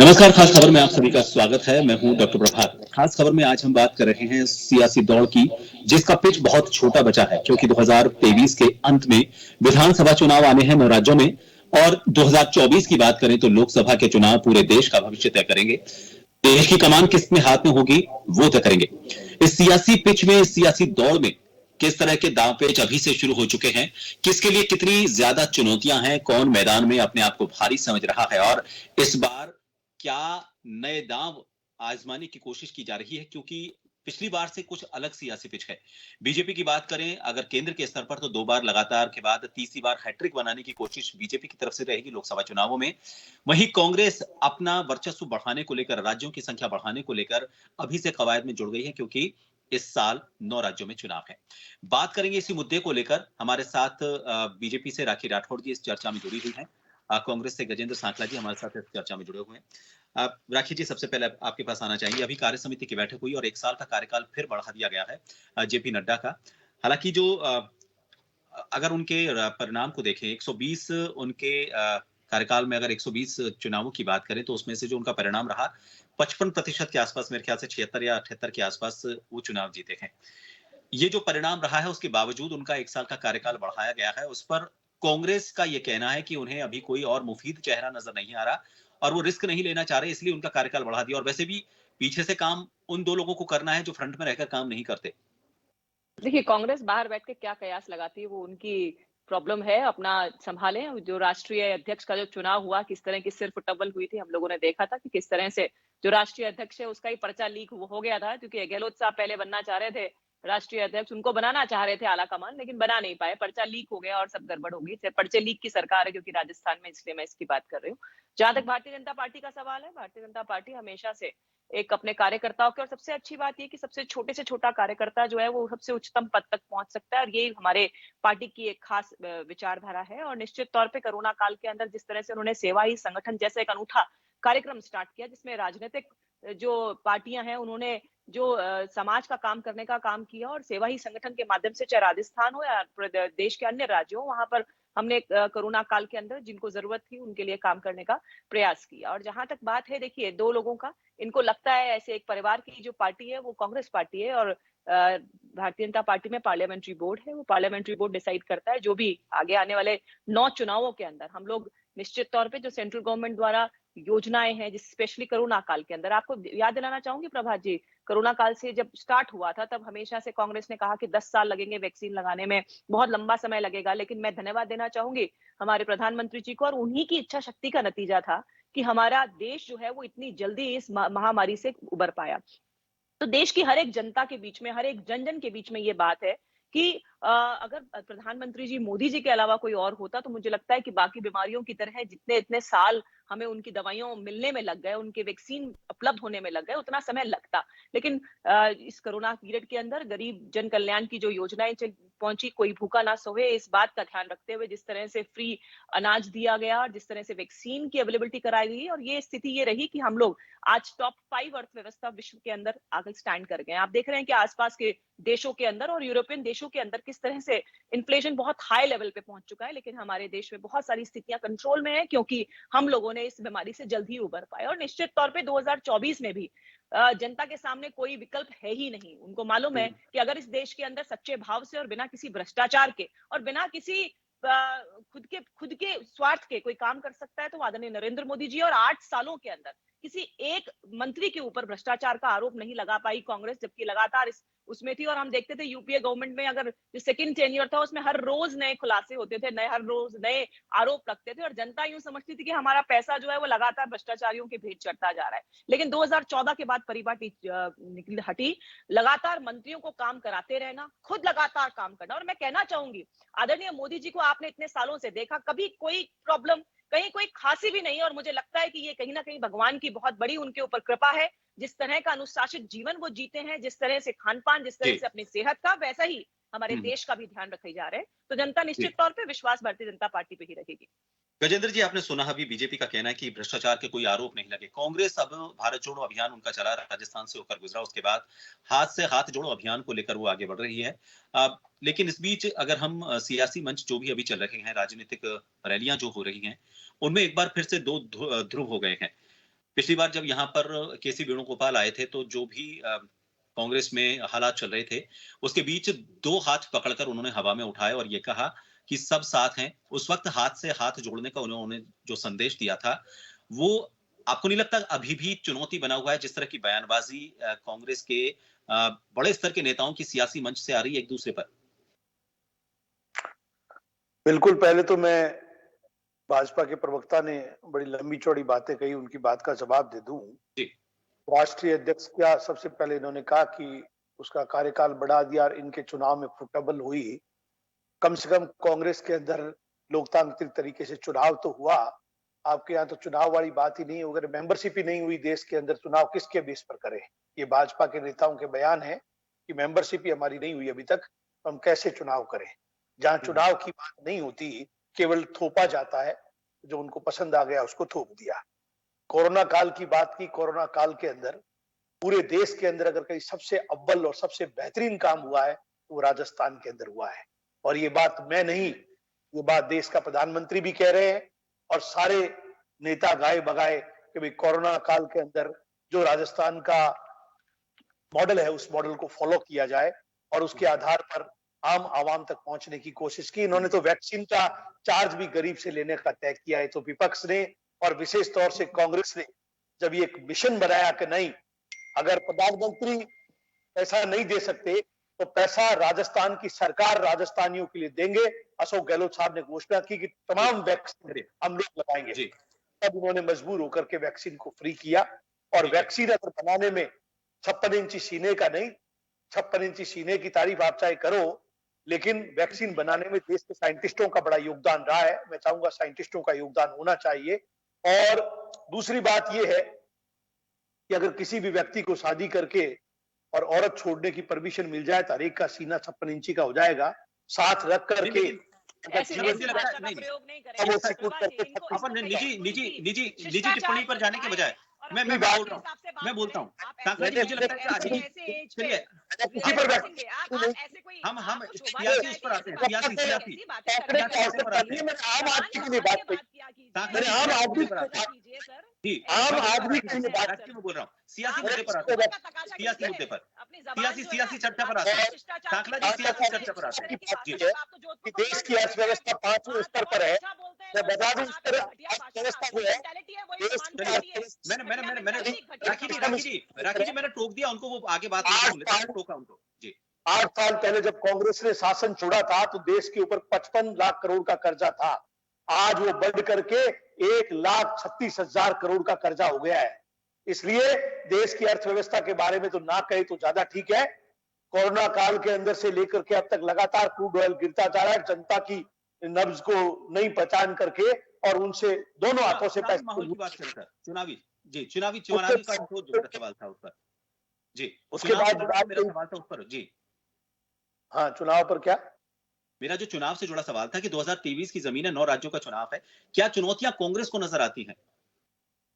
नमस्कार। खास खबर में आप सभी का स्वागत है। मैं हूं डॉक्टर प्रभात। खास खबर में आज हम बात कर रहे हैं सियासी दौड़ की, जिसका पिच बहुत छोटा बचा है क्योंकि 2023 के अंत में विधानसभा चुनाव आने हैं 9 राज्यों में, और 2024 की बात करें तो लोकसभा के चुनाव पूरे देश का भविष्य तय करेंगे। देश की कमान किसके हाथ में होगी वो तय करेंगे। इस सियासी पिच में, इस सियासी दौड़ में किस तरह के दांव पेच अभी से शुरू हो चुके हैं, किसके लिए कितनी ज्यादा चुनौतियां हैं, कौन मैदान में अपने आप को भारी समझ रहा है, और इस बार क्या नए दांव आजमाने की कोशिश की जा रही है, क्योंकि पिछली बार से कुछ अलग सियासी पिच है। बीजेपी की बात करें अगर केंद्र के स्तर पर, तो 2 बार लगातार के बाद तीसरी बार हैट्रिक बनाने की कोशिश बीजेपी की तरफ से रहेगी लोकसभा चुनावों में। वहीं कांग्रेस अपना वर्चस्व बढ़ाने को लेकर, राज्यों की संख्या बढ़ाने को लेकर अभी से कवायद में जुड़ गई है, क्योंकि इस साल 9 राज्यों में चुनाव है। बात करेंगे इसी मुद्दे को लेकर। हमारे साथ बीजेपी से राखी राठौड़ जी इस चर्चा में जुड़ी हुई हैं। कांग्रेस से गजेंद्र सांखला जी हमारे साथ इस चर्चा में जुड़े हुए हैं। राखी जी, सबसे पहले आपके पास आना चाहेंगे। अभी कार्य समिति की बैठक हुई और 1 साल का कार्यकाल फिर बढ़ा दिया गया है जेपी नड्डा का। हालांकि जो अगर उनके परिणाम को देखें, 120 उनके कार्यकाल में, अगर 120 चुनावों की बात करें तो उसमें से जो उनका परिणाम रहा 55% के आसपास, मेरे ख्याल से 76 या 78 के आसपास वो चुनाव जीते हैं। ये जो परिणाम रहा है उसके बावजूद उनका 1 साल का कार्यकाल बढ़ाया गया है। उस पर कांग्रेस का ये कहना है कि उन्हें अभी कोई और मुफीद चेहरा नजर नहीं आ रहा और वो रिस्क नहीं लेना चाह रहे, इसलिए उनका कार्यकाल बढ़ा दिया। और वैसे भी पीछे से काम उन 2 लोगों को करना है जो फ्रंट में रहकर काम नहीं करते। देखिए, कांग्रेस बाहर बैठ के क्या कयास लगाती है वो उनकी प्रॉब्लम है, अपना सँभालें। जो राष्ट्रीय अध्यक्ष का जो चुनाव हुआ, किस तरह की सिर-फुटबल हुई थी, हम लोगों ने देखा था कि किस तरह से जो राष्ट्रीय अध्यक्ष है उसका ही पर्चा लीक हो गया था, क्योंकि गहलोत साहब पहले बनना चाह रहे थे राष्ट्रीय अध्यक्ष, उनको बनाना चाह रहे थे आला-कमान, लेकिन बना नहीं पाए, पर्चा लीक हो गया और सब गड़बड़ हो गई। पर्चे लीक की सरकार है क्योंकि राजस्थान में, इसलिए मैं इसकी बात कर रही हूँ। जहाँ तक भारतीय जनता पार्टी का सवाल है, भारतीय जनता पार्टी हमेशा से एक अपने कार्यकर्ताओं के, और सबसे अच्छी बात ये कि सबसे छोटे से छोटा कार्यकर्ता जो है वो सबसे उच्चतम पद तक पहुंच सकता है, और ये हमारे पार्टी की एक खास विचारधारा है। और निश्चित तौर पे कोरोना काल के अंदर जिस तरह से उन्होंने सेवा ही संगठन जैसे एक अनूठा कार्यक्रम स्टार्ट किया, जिसमें राजनीतिक जो पार्टियां हैं उन्होंने जो समाज का काम करने का काम किया, और सेवा ही संगठन के माध्यम से, चाहे राजस्थान हो या देश के अन्य राज्यों, वहां पर हमने कोरोना काल के अंदर जिनको जरूरत थी उनके लिए काम करने का प्रयास किया। और जहां तक बात है, देखिए, 2 लोगों का, इनको लगता है ऐसे एक परिवार की जो पार्टी है वो कांग्रेस पार्टी है, और भारतीय जनता पार्टी में पार्लियामेंट्री बोर्ड है, वो पार्लियामेंट्री बोर्ड डिसाइड करता है जो भी आगे आने वाले 9 चुनावों के अंदर हम लोग निश्चित तौर पे जो सेंट्रल गवर्नमेंट द्वारा योजनाएं हैं, जिस स्पेशली कोरोना काल के अंदर, आपको याद दिलाना चाहूंगी प्रभात जी, कोरोना काल से जब स्टार्ट हुआ था तब हमेशा से कांग्रेस ने कहा कि 10 साल लगेंगे वैक्सीन लगाने में, बहुत लंबा समय लगेगा, लेकिन मैं धन्यवाद देना चाहूंगी हमारे प्रधानमंत्री जी को, और उन्हीं की इच्छा शक्ति का नतीजा था कि हमारा देश जो है वो इतनी जल्दी इस महामारी से उबर पाया। तो देश की हर एक जनता के बीच में, हर एक जन-जन के बीच में ये बात है कि अगर प्रधानमंत्री जी मोदी जी के अलावा कोई और होता, तो मुझे लगता है कि बाकी बीमारियों की तरह जितने इतने साल हमें उनकी दवाइयों मिलने में लग गए, उनके वैक्सीन उपलब्ध होने में लग गए, उतना समय लगता। लेकिन इस कोरोना पीरियड के अंदर गरीब जन कल्याण की जो योजनाएं चल पहुंची, कोई भूखा ना सोए, इस बात का ध्यान रखते हुए जिस तरह से फ्री अनाज दिया गया और जिस तरह से वैक्सीन की अवेलेबिलिटी कराई गई, और ये स्थिति ये रही कि हम लोग आज टॉप 5 अर्थव्यवस्था विश्व के अंदर आगे स्टैंड कर गए हैं। आप देख रहे हैं कि आसपास के देशों के अंदर और यूरोपियन देशों के अंदर किस तरह से इन्फ्लेशन बहुत हाई लेवल पे पहुंच चुका है, लेकिन हमारे देश में बहुत सारी स्थितियां कंट्रोल में है, क्योंकि हम लोगों ने इस बीमारी से जल्द ही उबर पाए। और निश्चित तौर पे 2024 में भी जनता के सामने कोई विकल्प है ही नहीं। उनको मालूम है कि अगर इस देश के अंदर सच्चे भाव से और बिना किसी भ्रष्टाचार के और बिना किसी खुद के स्वार्थ के कोई काम कर सकता है, तो आदरणीय नरेंद्र मोदी जी। और 8 सालों के अंदर किसी एक मंत्री के ऊपर भ्रष्टाचार का आरोप नहीं लगा पाई कांग्रेस, जबकि लगातार इस उसमें थी। और हम देखते थे यूपीए गवर्नमेंट में, अगर जो सेकंड टेन्योर था उसमें हर रोज नए खुलासे होते थे, नए हर रोज नए आरोप लगते थे, और जनता यूं समझती थी कि हमारा पैसा जो है वो लगातार भ्रष्टाचारियों के भेंट चढ़ता जा रहा है। लेकिन 2014 के बाद परिपाटी निकली हटी, लगातार मंत्रियों को काम कराते रहना, खुद लगातार काम करना। और मैं कहना चाहूंगी, आदरणीय मोदी जी को आपने इतने सालों से देखा, कभी कोई प्रॉब्लम, कहीं कोई खांसी भी नहीं, और मुझे लगता है कि ये कहीं ना कहीं भगवान की बहुत बड़ी उनके ऊपर कृपा है। जिस तरह का अनुशासित जीवन वो जीते हैं, जिस तरह से खान पान, जिस तरह जी। से अपनी सेहत का, वैसा ही हमारे हम्म। देश का भी ध्यान रखे जा रहे हैं। तो जनता जी। निश्चित तौर पे विश्वास भारतीय जनता पार्टी पे ही रखेगी। गजेंद्र जी, आपने सुना अभी बीजेपी का कहना है कि भ्रष्टाचार के कोई आरोप नहीं लगे। कांग्रेस अब भारत जोड़ो अभियान उनका चला, राजस्थान से होकर गुजरा, उसके बाद हाथ से हाथ जोड़ो अभियान को लेकर वो आगे बढ़ रही है। लेकिन इस बीच अगर हम सियासी मंच जो भी अभी चल रहे हैं, राजनीतिक रैलियां जो हो रही हैं, उनमें एक बार फिर से 2 ध्रुव हो गए हैं। पिछली बार जब यहाँ पर केसी वेणुगोपाल आए थे तो जो भी कांग्रेस में हालात चल रहे थे, उसके बीच 2 हाथ पकड़कर उन्होंने हवा में उठाए और ये कहा कि सब साथ हैं। उस वक़्त हाथ से हाथ जोड़ने का उन्होंने जो संदेश दिया था, वो आपको नहीं लगता अभी भी चुनौती बना हुआ है जिस तरह की बयानबाज़ी कांग्रेस के बड़े स्तर के नेताओं की सियासी मंच से आ रही है एक-दूसरे पर? बिल्कुल, पहले तो मैं भाजपा के प्रवक्ता ने बड़ी लंबी-चौड़ी बातें कही, उनकी बात का जवाब दे दूं। जी। राष्ट्रीय अध्यक्ष क्या सबसे पहले इन्होंने कहा कि उसका कार्यकाल बढ़ा दिया और इनके चुनाव में फुटबॉल हुई। कम से कम कांग्रेस के अंदर लोकतांत्रिक तरीके से चुनाव तो हुआ। आपके यहाँ तो चुनाव वाली बात ही नहीं, अगर मेंबरशिप ही नहीं हुई देश के अंदर, चुनाव किसके बेस पर करें? ये भाजपा के नेताओं के बयान है कि मेंबरशिप ही हमारी नहीं हुई अभी तक, तो हम कैसे चुनाव करें? जहां चुनाव की बात नहीं होती, केवल थोपा जाता है, जो उनको पसंद आ गया उसको थोप दिया। कोरोना काल की बात की, कोरोना काल के अंदर पूरे देश के अंदर अगर कहीं सबसे अव्वल और सबसे बेहतरीन काम हुआ है तो वो राजस्थान के अंदर हुआ है। और ये बात मैं नहीं, ये बात देश का प्रधानमंत्री भी कह रहे हैं और सारे नेता गाए बगाए कि भाई कोरोना काल के अंदर जो राजस्थान का मॉडल है उस मॉडल को फॉलो किया जाए और उसके आधार पर आम आवाम तक पहुंचने की कोशिश की। इन्होंने तो वैक्सीन का चार्ज भी गरीब से लेने का तय किया है। तो विपक्ष ने और विशेष तौर से कांग्रेस ने जब ये एक मिशन बनाया कि नहीं, अगर प्रधानमंत्री पैसा नहीं दे सकते तो पैसा राजस्थान की सरकार राजस्थानियों के लिए देंगे। अशोक गहलोत साहब ने घोषणा की कि तमाम वैक्सीन हम लोग लगाएंगे। तब उन्होंने मजबूर होकर के वैक्सीन को फ्री किया। और वैक्सीन अगर बनाने में 56 इंची सीने का नहीं, 56 इंची सीने की तारीफ आप चाहे करो, लेकिन वैक्सीन बनाने में देश के साइंटिस्टों का बड़ा योगदान रहा है। मैं चाहूंगा साइंटिस्टों का योगदान होना चाहिए। और दूसरी बात यह है कि अगर किसी भी व्यक्ति को शादी करके और औरत छोड़ने की परमिशन मिल जाए तो हर एक का सीना 56 इंची का हो जाएगा। साथ रख करके निजी टिप्पणी पर जाने के बजाय मैं बोलता हूँ मुझे लगता है हम सियासी उस पर आते हैं, सियासी आम आदमी के लिए बात कही, आम आदमी आम आदमी के लिए बात मैं बोल रहा हूँ सियासी मुद्दे पर आते हैं, सियासी मुद्दे पर सियासी चर्चा पर आते हैं, सियासी चर्चा पर आते हैं कि देश की अर्थव्यवस्था 5वें स्तर पर है। मैं बता दूं इस तरह अर्थव्यवस्था जो है मैंने राखी जी मैंने टोक दिया उनको, वो आगे बात टोका उनको जी। 8 साल पहले जब कांग्रेस ने शासन छोड़ा था तो देश के ऊपर 55 लाख करोड़ का कर्जा था। आज वो बढ़ करके 1,36,000 करोड़ का कर्जा हो गया है। इसलिए देश की अर्थव्यवस्था के बारे में तो ना कहे तो ज्यादा ठीक है। कोरोना काल के अंदर से लेकर के अब तक लगातार क्रूड ऑयल गिरता जा रहा है, जनता की नब्ज को नहीं पहचान करके और उनसे दोनों हाथों से पैसे माहौल की बात करकर चुनावी का जो सवाल था उस पर जी, उसके बाद मेरा सवाल था उस पर जी। हाँ, चुनाव पर क्या? मेरा जो चुनाव से जुड़ा सवाल था कि 2023 की जमीन है, 9 राज्यों का चुनाव है, क्या चुनौतियां कांग्रेस को नजर आती हैं?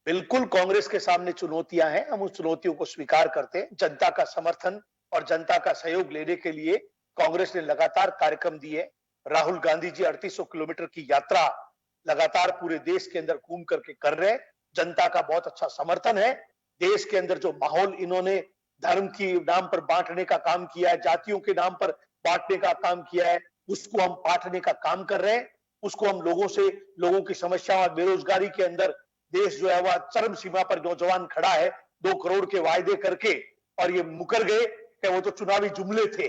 बिल्कुल कांग्रेस के सामने चुनौतियां हैं, हम उस चुनौतियों को स्वीकार करते हैं। जनता का समर्थन और जनता का सहयोग लेने के लिए कांग्रेस ने लगातार कार्यक्रम दिए। राहुल गांधी जी 3800 किलोमीटर की यात्रा लगातार पूरे देश के अंदर घूम करके कर रहे हैं। जनता का बहुत अच्छा समर्थन है। देश के अंदर जो माहौल इन्होंने धर्म के नाम पर बांटने का काम किया है, जातियों के नाम पर बांटने का काम किया है, उसको हम बांटने का काम कर रहे हैं। उसको हम लोगों की समस्याओं और बेरोजगारी के अंदर देश जो है वह चरम सीमा पर नौजवान खड़ा है 2 करोड़ के वायदे करके, और ये मुकर गए कि वो तो चुनावी जुमले थे।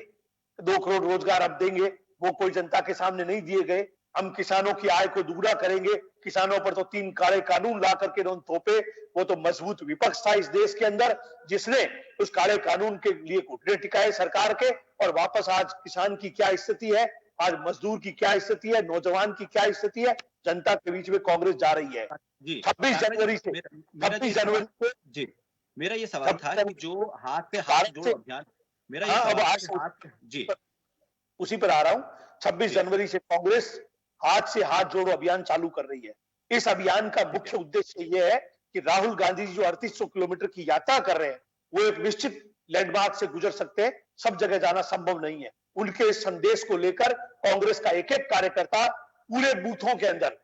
2 करोड़ रोजगार अब देंगे, वो कोई जनता के सामने नहीं दिए गए। हम किसानों की आय को दुगना करेंगे, किसानों पर तो 3 काले कानून ला करके उन्होंने थोपे। वो तो मजबूत विपक्ष था इस देश के अंदर जिसने उस काले कानून के लिए घुटने टिकाए सरकार के। और वापस आज किसान की क्या स्थिति है, आज मजदूर की क्या स्थिति है, नौजवान की क्या स्थिति है, जनता के बीच में कांग्रेस जा रही है। 26 जनवरी से जी मेरा ये सवाल था कि जो हाथ से हाथ जोड़ो अभियान, मेरा ये उसी पर आ रहा हूं। 26 जनवरी से कांग्रेस हाथ से हाथ जोड़ो अभियान चालू कर रही है। इस अभियान का मुख्य उद्देश्य यह है कि राहुल गांधी जी जो 3800 किलोमीटर की यात्रा कर रहे हैं वो एक निश्चित लैंडमार्क से गुजर सकते हैं, सब जगह जाना संभव नहीं है। उनके इस संदेश को लेकर कांग्रेस का एक एक कार्यकर्ता पूरे बूथों के अंदर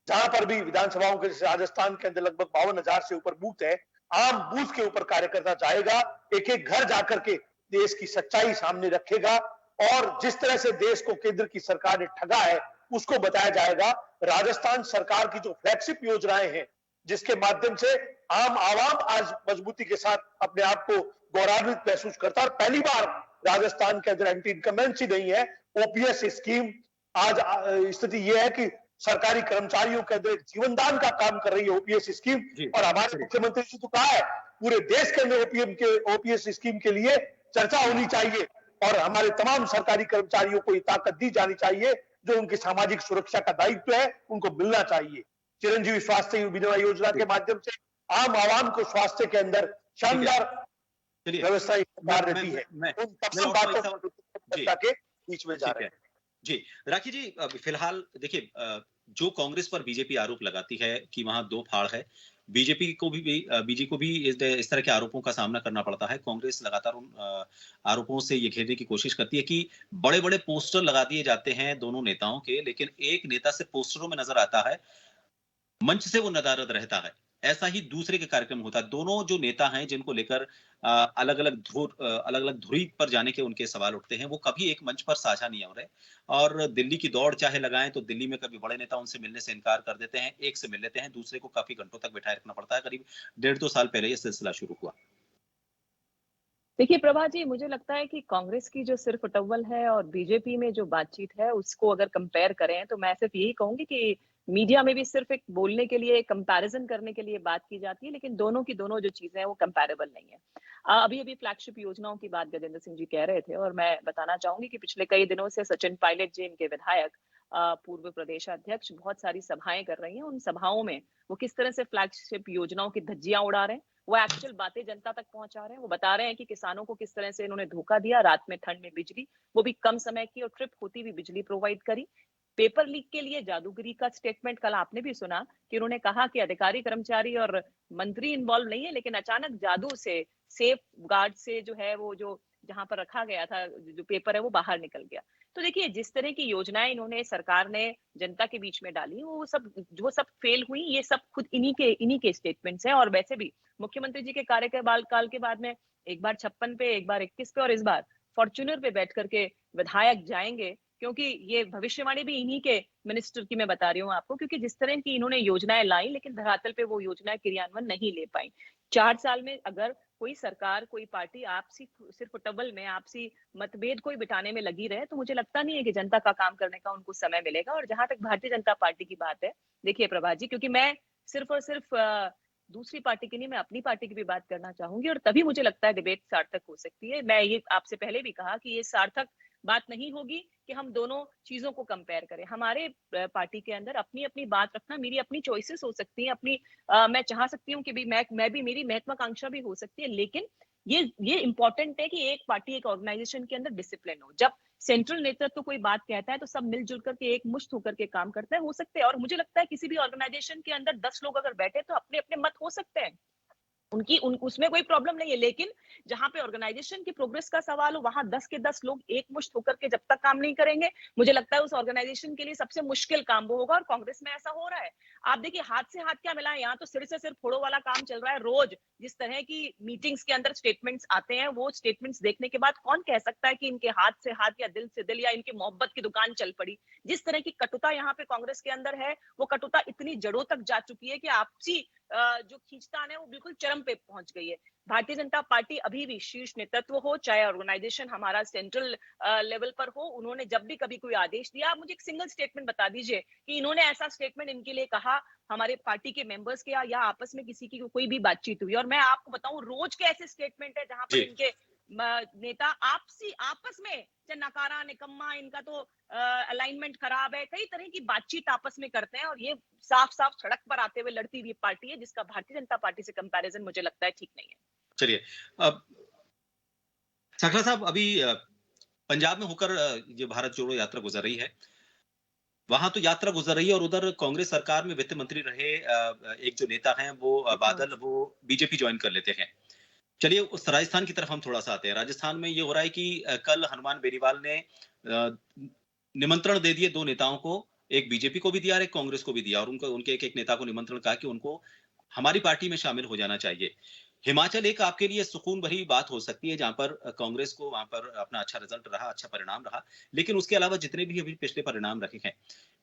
जहां पर भी विधानसभाओं के, जैसे राजस्थान के अंदर लगभग 52,000 से ऊपर बूथ है, आम बूथ के ऊपर कार्यकर्ता जाएगा, एक एक घर जाकर के देश की सच्चाई सामने रखेगा और जिस तरह से देश को केंद्र की सरकार ने ठगा है उसको बताया जाएगा। राजस्थान सरकार की जो फ्लैगशिप योजनाएं हैं, जिसके माध्यम से आम आवाम आज मजबूती के साथ अपने आप को गौरवान्वित महसूस करता है और पहली बार राजस्थान के अंदर एंटी इनकमेंसी नहीं है, ओपीएस स्कीम। आज स्थिति यह है कि सरकारी कर्मचारियों के अंदर जीवनदान का काम कर रही है ओपीएस स्कीम और हमारे मुख्यमंत्री जी तो कहा है पूरे देश के अंदर ओपीएस स्कीम के लिए चर्चा होनी चाहिए और हमारे तमाम सरकारी कर्मचारियों को ये ताकत दी जानी चाहिए जो उनकी सामाजिक सुरक्षा का दायित्व है उनको मिलना चाहिए। चिरंजीवी स्वास्थ्य बीमा योजना के माध्यम से आम आवाम को स्वास्थ्य के अंदर शानदार व्यवस्था सरकार देती है। उन तमाम बातों को चर्चा के बीच में जा रहे हैं। जी राखी जी, फिलहाल देखिए, जो कांग्रेस पर बीजेपी आरोप लगाती है कि वहां दो फाड़ है, बीजेपी को भी इस तरह के आरोपों का सामना करना पड़ता है। कांग्रेस लगातार उन आरोपों से ये घेरने की कोशिश करती है कि बड़े-बड़े पोस्टर लगा दिए जाते हैं दोनों नेताओं के, लेकिन एक नेता से पोस्टरों में नजर आता है, मंच से वो नदारद रहता है। ऐसा ही दूसरे के कार्यक्रम होता है। दोनों जो नेता हैं जिनको लेकर अलग-अलग धुरी पर जाने के उनके सवाल उठते हैं, वो कभी एक मंच पर साझा नहीं हो रहे और दिल्ली की दौड़ चाहे लगाएं तो दिल्ली में कभी बड़े नेता उनसे मिलने से इनकार कर देते हैं, एक से मिल लेते हैं, दूसरे को काफी घंटों तक बिठाए रखना पड़ता है। करीब 1.5-2 साल पहले ये सिलसिला शुरू हुआ। देखिए प्रभा जी, मुझे लगता है कि कांग्रेस की जो सिर्फ टव्वल है और बीजेपी में जो बातचीत है उसको अगर कंपेयर करें तो मैं सिर्फ यही कहूंगी कि मीडिया में भी सिर्फ एक बोलने के लिए, कंपैरिजन करने के लिए बात की जाती है, लेकिन दोनों की दोनों जो चीजें हैं वो कंपैरेबल नहीं है। अभी फ्लैगशिप योजनाओं की बात गजेंद्र सिंह जी कह रहे थे और मैं बताना चाहूंगी कि पिछले कई दिनों से सचिन पायलट जी, इनके विधायक, पूर्व प्रदेशाध्यक्ष, बहुत सारी सभाएं कर रही हैं। उन सभाओं में वो किस तरह से फ्लैगशिप योजनाओं की धज्जियां उड़ा रहे हैं, वो एक्चुअल बातें जनता तक पहुंचा रहे हैं। वो बता रहे हैं कि किसानों को किस तरह से इन्होंने धोखा दिया, रात में ठंड में बिजली, वो भी कम समय की और ट्रिप होती हुई बिजली प्रोवाइड करी। पेपर लीक के लिए जादूगरी का स्टेटमेंट कल आपने भी सुना कि उन्होंने कहा कि अधिकारी, कर्मचारी और मंत्री इन्वॉल्व नहीं है, लेकिन अचानक जादू से, सेफ गार्ड से जो है वो जो जहां पर रखा गया था जो पेपर है वो बाहर निकल गया। तो देखिए, जिस तरह की योजनाएं इन्होंने, सरकार ने जनता के बीच में डाली, वो सब फेल हुई। ये सब खुद इन्हीं के स्टेटमेंट्स हैं। और वैसे भी मुख्यमंत्री जी के कार्यकाल के बाद में एक बार 56 पे, एक बार 21 पे और इस बार फॉर्च्यूनर पे बैठ करके विधायक जाएंगे, क्योंकि ये भविष्यवाणी भी इन्हीं के मिनिस्टर की मैं बता रही हूँ आपको, क्योंकि जिस तरह की इन्होंने योजनाएं लाई लेकिन धरातल पे वो योजनाएं क्रियान्वयन नहीं ले पाई। 4 साल में अगर कोई सरकार, कोई पार्टी आपसी सिर्फ टबल में आपसी मतभेद कोई बिठाने में लगी रहे तो मुझे लगता नहीं है कि जनता का काम करने का उनको समय मिलेगा। और जहां तक भारतीय जनता पार्टी की बात है, देखिए प्रभा जी, क्योंकि मैं सिर्फ और सिर्फ दूसरी पार्टी की नहीं, मैं अपनी पार्टी की भी बात करना चाहूंगी और तभी मुझे लगता है डिबेट सार्थक हो सकती है। मैं ये आपसे पहले भी कहा कि ये सार्थक बात नहीं होगी कि हम दोनों चीजों को कंपेयर करें। हमारे पार्टी के अंदर अपनी अपनी बात रखना, मेरी अपनी चॉइसेस हो सकती हैं, अपनी मैं चाह सकती हूँ कि भी मैं भी, मेरी महत्वाकांक्षा भी हो सकती है, लेकिन ये इंपॉर्टेंट है कि एक पार्टी, एक ऑर्गेनाइजेशन के अंदर डिसिप्लिन हो। जब सेंट्रल नेतृत्व तो कोई बात कहता है तो सब मिलजुल करके एक मुश्त होकर के काम करते हैं, हो सकते हैं। और मुझे लगता है किसी भी ऑर्गेनाइजेशन के अंदर 10 लोग अगर बैठे तो अपने अपने मत हो सकते हैं, उसमें कोई प्रॉब्लम नहीं है। लेकिन जहां पे ऑर्गेनाइजेशन की प्रोग्रेस का सवाल हो, वहां 10 के 10 लोग एकमुश्त होकर के जब तक काम नहीं करेंगे, मुझे लगता है उस ऑर्गेनाइजेशन के लिए सबसे मुश्किल काम वो होगा। और कांग्रेस में ऐसा हो रहा है। आप देखिए, हाथ से हाथ क्या मिला है, यहाँ तो सिर से सिर फोड़ो वाला काम चल रहा है। रोज जिस तरह की मीटिंग्स के अंदर स्टेटमेंट्स आते हैं, वो स्टेटमेंट्स देखने के बाद कौन कह सकता है कि इनके हाथ से हाथ या दिल से दिल या इनकी मोहब्बत की दुकान चल पड़ी। जिस तरह की कटुता यहाँ पे कांग्रेस के अंदर है, वो कटुता इतनी जड़ों तक जा चुकी है कि आपसी जो खींचतान है वो बिल्कुल चरम पे पहुंच गई है। भारतीय जनता पार्टी अभी भी शीर्ष नेतृत्व हो, चाहे ऑर्गेनाइजेशन हमारा सेंट्रल लेवल पर हो, उन्होंने जब भी कभी कोई आदेश दिया, आप मुझे एक सिंगल स्टेटमेंट बता दीजिए कि इन्होंने ऐसा स्टेटमेंट इनके लिए कहा, हमारे पार्टी के मेंबर्स के या आपस में किसी की कोई भी बातचीत हुई। और मैं आपको बताऊं, रोज के ऐसे स्टेटमेंट है जहां पर इनके नेता आपस में नकारा, निकम्मा, इनका तो अलाइनमेंट खराब है, कई तरह की बातचीत आपस में करते हैं। और ये साफ साफ सड़क पर आते हुए लड़ती हुई पार्टी है, जिसका भारतीय जनता पार्टी से कंपैरिजन मुझे लगता है ठीक नहीं है। चलिए, अब सकला साहब, अभी पंजाब में होकर ये भारत जोड़ो यात्रा गुजर रही है, वहां तो यात्रा गुजर रही है और उधर कांग्रेस सरकार में वित्त मंत्री रहे एक जो नेता हैं वो बादल, वो बीजेपी ज्वाइन कर लेते हैं। चलिए, उस राजस्थान की तरफ हम थोड़ा सा आते हैं। राजस्थान में ये हो रहा है कि कल हनुमान बेनीवाल ने निमंत्रण दे दिए दो नेताओं को एक बीजेपी को भी दिया और एक कांग्रेस को भी दिया और उनके एक नेता को निमंत्रण कहा कि उनको हमारी पार्टी में शामिल हो जाना चाहिए। हिमाचल एक आपके लिए सुकून भरी बात हो सकती है जहां पर कांग्रेस को वहां पर अपना अच्छा रिजल्ट रहा, अच्छा परिणाम रहा। लेकिन उसके अलावा जितने भी अभी पिछले परिणाम रहे हैं,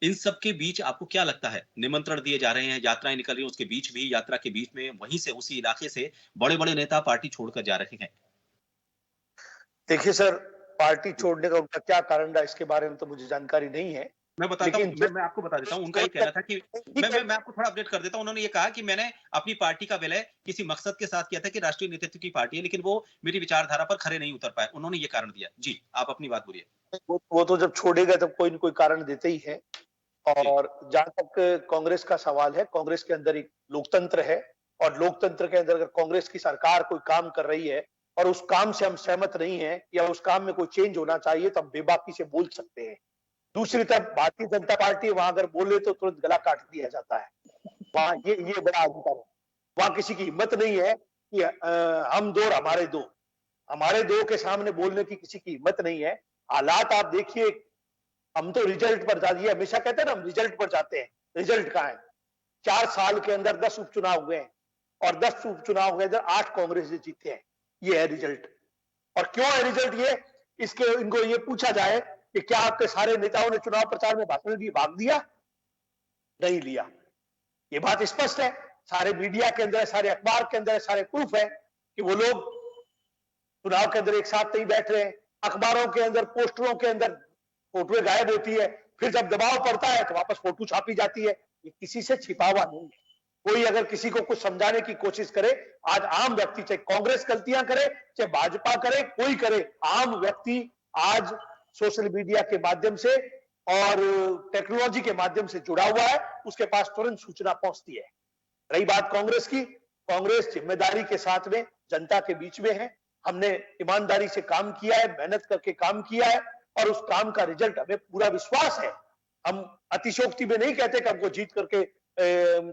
इन सब के बीच आपको क्या लगता है? निमंत्रण दिए जा रहे हैं, यात्राएं निकल रही हैं, उसके बीच भी यात्रा के बीच में वहीं से उसी इलाके से बड़े-बड़े नेता पार्टी छोड़कर जा रहे हैं। देखिए सर, पार्टी छोड़ने का उनका क्या कारण रहा इसके बारे में तो मुझे जानकारी नहीं है। मैं बताता हूँ, लेकिन जो मैं आपको बता देता हूँ, उनका ये कहना था कि मैं आपको थोड़ा अपडेट कर देता हूँ। उन्होंने ये कहा कि मैंने अपनी पार्टी का विलय किसी मकसद के साथ किया था कि राष्ट्रीय नेतृत्व की पार्टी है, लेकिन वो मेरी विचारधारा पर खरे नहीं उतर पाए। उन्होंने ये कारण दिया। जी, आप अपनी बात बोलिए। वो तो जब छोड़ेगा तब कोई न कोई कारण देते ही है। जी, और जहां तक कांग्रेस का सवाल है, कांग्रेस के अंदर एक लोकतंत्र है और लोकतंत्र के अंदर अगर कांग्रेस की सरकार कोई काम कर रही है और उस काम से हम सहमत नहीं है या उस काम में कोई चेंज होना चाहिए तो हम बेबाकी से बोल सकते हैं। दूसरी तरफ भारतीय जनता पार्टी वहां अगर बोले तो तुरंत गला काट दिया जाता है। वहां ये बड़ा अंतर है। वहां किसी की हिम्मत नहीं है कि हम दो और हमारे दो के सामने बोलने की किसी की हिम्मत नहीं है। हालात आप देखिए, हम तो रिजल्ट पर जाइए, हमेशा कहते हैं ना हम रिजल्ट पर जाते हैं। रिजल्ट कहाँ है? 4 साल के अंदर 10 उपचुनाव हुए हैं और 10 उपचुनाव के अंदर 8 कांग्रेस ने जीते हैं। ये है रिजल्ट। और क्यों है रिजल्ट ये? इसके इनको ये पूछा जाए कि क्या आपके सारे नेताओं ने चुनाव प्रचार में भाषण दिए, भाग दिया? नहीं लिया। ये बात स्पष्ट है। सारे मीडिया के अंदर, सारे अखबार के अंदर सारे प्रूफ है कि वो लोग चुनाव के अंदर एक साथ नहीं बैठ रहे हैं। अखबारों के अंदर, पोस्टरों के अंदर फोटोएं गायब होती है, फिर जब दबाव पड़ता है तो वापस फोटो छापी जाती है। ये किसी से छिपा हुआ नहीं है। कोई अगर किसी को कुछ समझाने की कोशिश करे, आज आम व्यक्ति, चाहे कांग्रेस गलतियां करे, चाहे भाजपा करे, कोई करे, आम व्यक्ति आज सोशल मीडिया के माध्यम से और टेक्नोलॉजी के माध्यम से जुड़ा हुआ है, उसके पास तुरंत सूचना पहुंचती है। रही बात कांग्रेस की, कांग्रेस जिम्मेदारी के साथ में जनता के बीच में है। हमने ईमानदारी से काम किया है, मेहनत करके काम किया है और उस काम का रिजल्ट हमें पूरा विश्वास है। हम अतिशोक्ति में नहीं कहते कि हमको जीत करके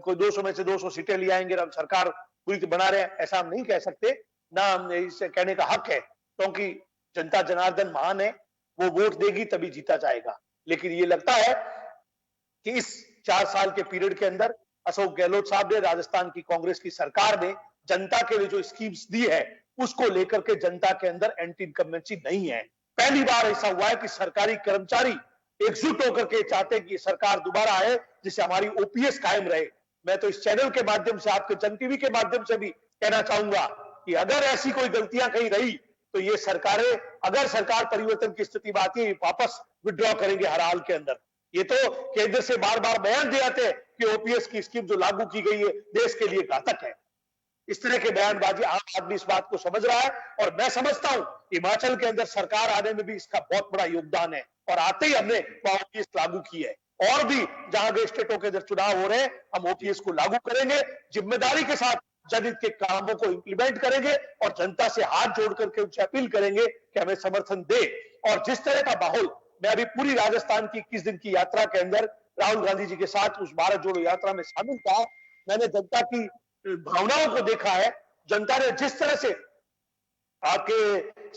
कोई 200 में से 200 सीटें ले आएंगे और हम सरकार पूरी बना रहे हैं, ऐसा हम नहीं कह सकते। ना हमने इसे कहने का हक है, क्योंकि जनता जनार्दन महान है, वो वोट देगी तभी जीता जाएगा। लेकिन ये लगता है कि इस 4 साल के पीरियड के अंदर अशोक गहलोत साहब ने, राजस्थान की कांग्रेस की सरकार ने जनता के लिए जो स्कीम्स दी है, उसको लेकर के जनता के अंदर एंटी इनकम्बेंसी नहीं है। पहली बार ऐसा हुआ है कि सरकारी कर्मचारी एकजुट होकर के चाहते हैं कि सरकार दोबारा आए जिससे हमारी ओपीएस कायम रहे। मैं तो इस चैनल के माध्यम से, आपके जन टीवी के माध्यम से भी कहना चाहूंगा कि अगर ऐसी कोई गलतियां कहीं रही तो ये सरकारें, अगर सरकार परिवर्तन की स्थिति में आती है, वापस विड्रॉ करेंगे हर हाल के अंदर। ये तो केंद्र से बार बार बयान दिए जाते हैं कि ओपीएस की स्कीम जो लागू की गई है देश के लिए घातक है। इस तरह के बयानबाजी आम आदमी इस बात को समझ रहा है और मैं समझता हूं हिमाचल के अंदर सरकार आने में भी इसका बहुत बड़ा योगदान है और आते ही हमने ओपीएस लागू की है। और भी जहां भी स्टेटों के अंदर चुनाव हो रहे हैं, हम ओपीएस को लागू करेंगे, जिम्मेदारी के साथ जनहित के कामों को इंप्लीमेंट करेंगे और जनता से हाथ जोड़ करके उनसे अपील करेंगे कि हमें समर्थन दे। और जिस तरह का माहौल, मैं अभी पूरी राजस्थान की 21 दिन की यात्रा के अंदर राहुल गांधी जी के साथ उस भारत जोड़ो यात्रा में शामिल था, मैंने जनता की भावनाओं को देखा है। जनता ने जिस तरह से आपके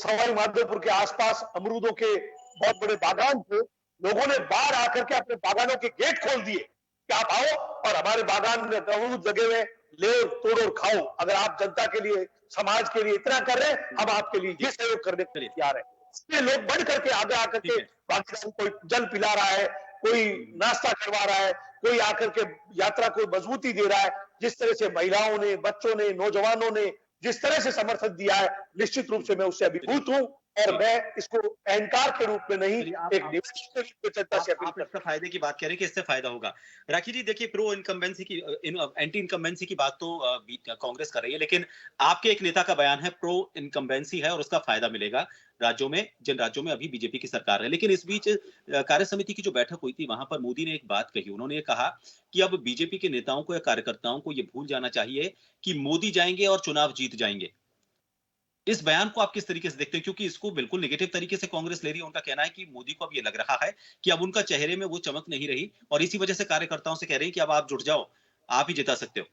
सवाई माधोपुर के आसपास अमरूदों के बहुत बड़े बागान थे, लोगों ने बाहर आकर के अपने बागानों के गेट खोल दिए कि आप आओ और हमारे बागान में अमरूद लगे हुए, ले तोड़ो और खाओ। अगर आप जनता के लिए, समाज के लिए इतना कर रहे हैं, हम आपके लिए ये सहयोग करने के लिए तैयार है। इसलिए लोग बढ़ करके आगे आकर के बाकी कोई जल पिला रहा है, कोई नाश्ता करवा रहा है, कोई आकर के यात्रा को मजबूती दे रहा है। जिस तरह से महिलाओं ने, बच्चों ने, नौजवानों ने जिस तरह से समर्थन दिया है, निश्चित रूप से मैं उससे अभिभूत हूं और मैं इसको अहंकार के रूप में नहीं, एक निवेश के रूप में जनता से अपील करता हूं। फायदे की बात कह रहे हैं कि इससे फायदा होगा। राखी जी देखिए, प्रो इनकम्बेंसी की एंटी इनकम्बेंसी की बात तो कांग्रेस कर रही है, लेकिन आपके एक नेता का बयान है प्रो इनकम्बेंसी है और उसका फायदा मिलेगा राज्यों में, जिन राज्यों में अभी बीजेपी की सरकार है। लेकिन इस बीच कार्य समिति की जो बैठक हुई थी, वहां पर मोदी ने एक बात कही। उन्होंने ये कहा कि अब बीजेपी के नेताओं को या कार्यकर्ताओं को ये भूल जाना चाहिए कि मोदी जाएंगे और चुनाव जीत जाएंगे। इस बयान को आप किस तरीके से देखते हैं? क्योंकि इसको बिल्कुल नेगेटिव तरीके से कांग्रेस ले रही है। उनका कहना है कि मोदी को अब ये लग रहा है कि अब उनका चेहरे में वो चमक नहीं रही और इसी वजह से कार्यकर्ताओं से कह रहे हैं कि अब आप जुट जाओ, आप ही जिता सकते हो।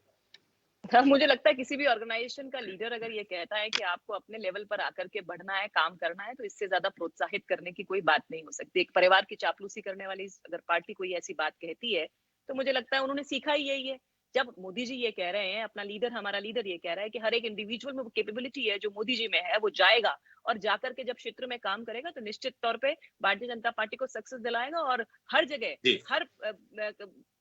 हाँ, मुझे लगता है किसी भी ऑर्गेनाइजेशन का लीडर अगर ये कहता है कि आपको अपने लेवल पर आकर के बढ़ना है, काम करना है, तो इससे ज्यादा प्रोत्साहित करने की कोई बात नहीं हो सकती। एक परिवार की चापलूसी करने वाली अगर पार्टी कोई ऐसी बात कहती है, तो मुझे लगता है उन्होंने सीखा ही यही है। जब मोदी जी ये कह रहे हैं, अपना लीडर, हमारा लीडर ये कह रहा है कि हर एक इंडिविजुअल में वो कैपेबिलिटी है जो मोदी जी में है, वो जाएगा और जाकर के जब क्षेत्र में काम करेगा तो निश्चित तौर पे भारतीय जनता पार्टी को सक्सेस दिलाएगा। और हर जगह, जी हर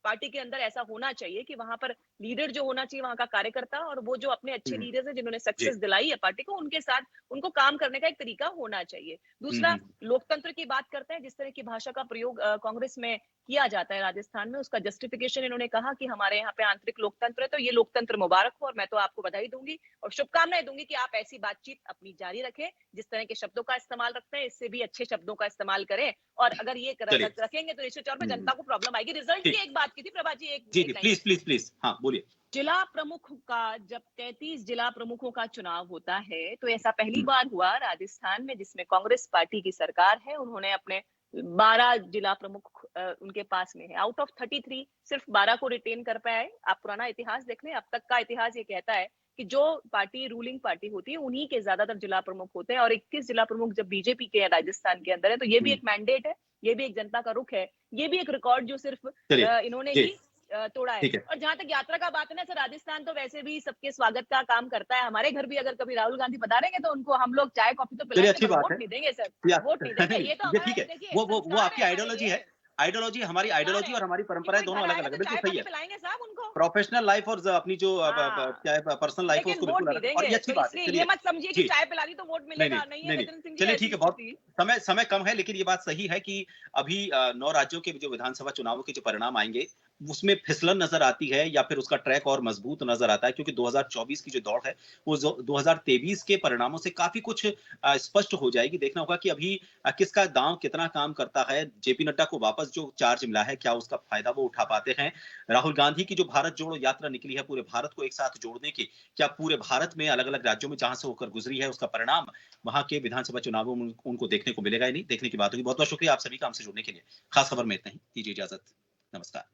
पार्टी के अंदर ऐसा होना चाहिए कि वहां पर लीडर जो होना चाहिए, वहां का कार्यकर्ता, और वो जो अपने अच्छे हम्म, लीडर्स हैं जिन्होंने जी सक्सेस दिलाई है पार्टी को, उनके साथ उनको काम करने का एक तरीका होना चाहिए। दूसरा, लोकतंत्र की बात करते हैं, जिस तरह की भाषा का प्रयोग कांग्रेस में किया जाता है राजस्थान में, उसका जस्टिफिकेशन इन्होंने कहा कि हमारे यहाँ पे आंतरिक लोकतंत्र है, तो ये लोकतंत्र मुबारक हो। और मैं तो आपको बधाई दूंगी और शुभकामनाएं दूंगी कि आप ऐसी बातचीत अपनी जारी रखें, जिस तरह के शब्दों का इस्तेमाल रखते हैं इससे भी अच्छे शब्दों का इस्तेमाल करें। और अगर ये चलिए रखेंगे तो निश्चित तौर पर हम्म, जनता को प्रॉब्लम आएगी। रिजल्ट की ठीक एक बात की थी प्रभा जी, एक जी एक जी लाइन प्लीज प्लीज प्लीज हाँ बोलिए। जिला प्रमुख का, जब 33 जिला प्रमुखों का चुनाव होता है तो ऐसा पहली हम्म, बार हुआ राजस्थान में जिसमें कांग्रेस पार्टी की सरकार है, उन्होंने अपने 12 जिला प्रमुख उनके पास में है। आउट ऑफ 33 सिर्फ 12 को रिटेन कर पाए। आप पुराना इतिहास देख लें, अब तक का इतिहास ये कहता है कि जो पार्टी रूलिंग पार्टी होती है उन्हीं के ज्यादातर जिला प्रमुख होते हैं। और 21 जिला प्रमुख जब बीजेपी के राजस्थान के अंदर है, तो ये भी हम्म, एक मैंडेट है, ये भी एक जनता का रुख है, ये भी एक रिकॉर्ड जो सिर्फ चलिए इन्होंने जी ही तोड़ा है। ठीक है। और जहां तक यात्रा का बात है ना सर, राजस्थान तो वैसे भी सबके स्वागत का काम करता है। हमारे घर भी अगर कभी राहुल गांधी पधारेंगे तो उनको हम लोग चाय कॉफी तो चलिए पिलाएंगे, अच्छी पर बात वोट है। नहीं देंगे सर, या वोट नहीं देंगे। नहीं, ये तो ये हमारा ठीक है। देखिए वो संस्कार आपकी है हमारे आइडियोलॉजी ये, है। आइडियोलॉजी हमारी संस्कार आइडियोलॉजी है और हमारी कि परंपराएं कोई दोनों घर अलग आएगा अलग तो है, बिल्कुल चाय सही कॉफी है। पिलाएंगे साहब उनको। प्रोफेशनल लाइफ और अपनी जो हाँ, क्या है पर्सनल लाइफ है लेकिन उसको वोट बिल्कुल नहीं अलग है और देंगे, ये अच्छी तो बात है। इसलिए ये चलिए मत समझिए कि जी चाय पिला दी तो वोट नहीं मिलेगा, नहीं नहीं है नहीं नहीं नितिन सिंह जी चलिए ऐसी ठीक है। बहुत स्थिति। समय समय कम है लेकिन ये बात सही है कि अभी 9 राज्यों के जो विधानसभा चुनावों के जो परिणाम आएंगे उसमें फिसलन नजर आती है या फिर उसका ट्रैक और मजबूत नजर आता है क्योंकि 2024 की जो दौड़ है वो 2023 के परिणामों से काफी कुछ स्पष्ट हो जाएगी। देखना होगा कि अभी किसका दांव कितना काम करता है। जेपी नड्डा को वापस जो चार्ज मिला है क्या उसका फायदा वो उठा पाते हैं। राहुल गांधी की जो भारत जोड़ो यात्रा निकली है पूरे भारत को एक साथ जोड़ने की, क्या पूरे भारत में अलग अलग राज्यों में जहां से होकर गुजरी है उसका परिणाम वहां के विधानसभा चुनावों में उनको देखने को मिलेगा ही नहीं। देखने की बात होगी। बहुत बहुत शुक्रिया आप सभी का हमसे जुड़ने के लिए। खास खबर में इतना ही, दीजिए इजाजत। नमस्कार।